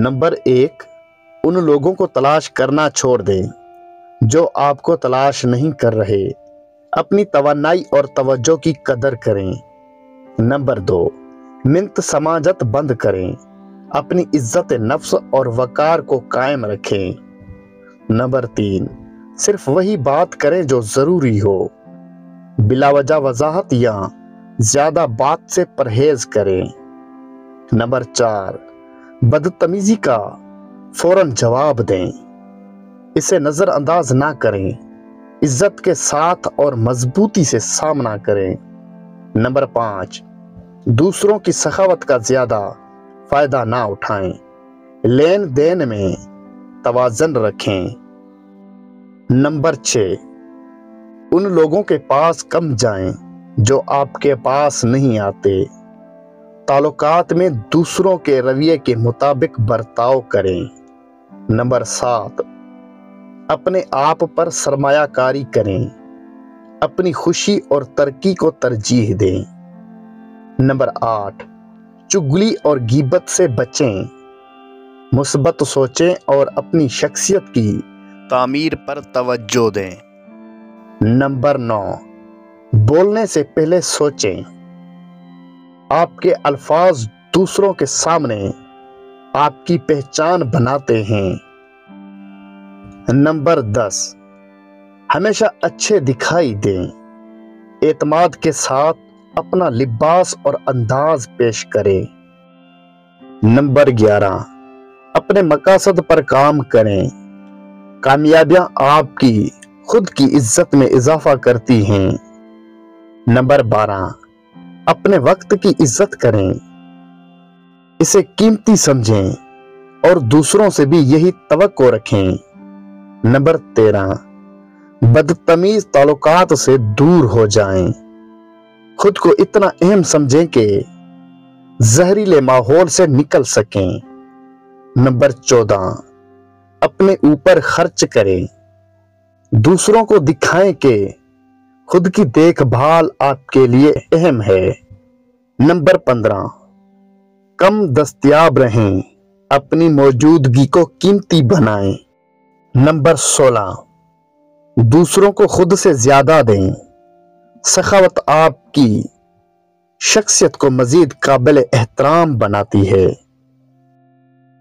Number 1, उन लोगों को तलाश करना छोड़ दें जो आपको तलाश नहीं कर रहे। अपनी तवन्नाई और तवज्जो की कदर करें। नंबर 2, मिन्नत समाजत बंद करें। अपनी इज्जत नफ्स और वकार को कायम रखें। नंबर 3, सिर्फ वही बात करें जो ज़रूरी हो। बिलावजा वजाहत या ज़्यादा बात से परहेज करें। नंबर 4, बदतमीजी का फौरन जवाब दें। इसे नज़रअंदाज ना करें। इज्जत के साथ और मजबूती से सामना करें। नंबर 5, दूसरों की सखावत का ज़्यादा फ़ायदा ना उठाएं। लेन देन में तवाज़न रखें। नंबर 6, उन लोगों के पास कम जाएं जो आपके पास नहीं आते। ताल्लुकात में दूसरों के रवैये के मुताबिक बर्ताव करें। नंबर 7, अपने आप पर सरमायाकारी करें। अपनी खुशी और तरक्की को तरजीह दें। नंबर 8, चुगली और गीबत से बचें। मुस्बत सोचें और अपनी शख्सियत की तामीर पर तवज्जो दें। नंबर 9, बोलने से पहले सोचें। आपके अल्फाज दूसरों के सामने आपकी पहचान बनाते हैं। नंबर 10, हमेशा अच्छे दिखाई दें। एतमाद के साथ अपना लिबास और अंदाज पेश करें। नंबर 11, अपने मकासद पर काम करें। कामयाबियां आपकी खुद की इज्जत में इजाफा करती हैं। नंबर 12, अपने वक्त की इज्जत करें। इसे कीमती समझें और दूसरों से भी यही तवक्को रखें। नंबर 13, बदतमीज ताल्लुकात से दूर हो जाएं। खुद को इतना अहम समझें कि जहरीले माहौल से निकल सकें। नंबर 14, अपने ऊपर खर्च करें। दूसरों को दिखाएं कि खुद की देखभाल आपके लिए अहम है। नंबर 15, कम दस्तयाब रहें। अपनी मौजूदगी को कीमती बनाएं। नंबर 16, दूसरों को खुद से ज्यादा दें। सखावत आपकी शख्सियत को मजीद काबिल एहतराम बनाती है।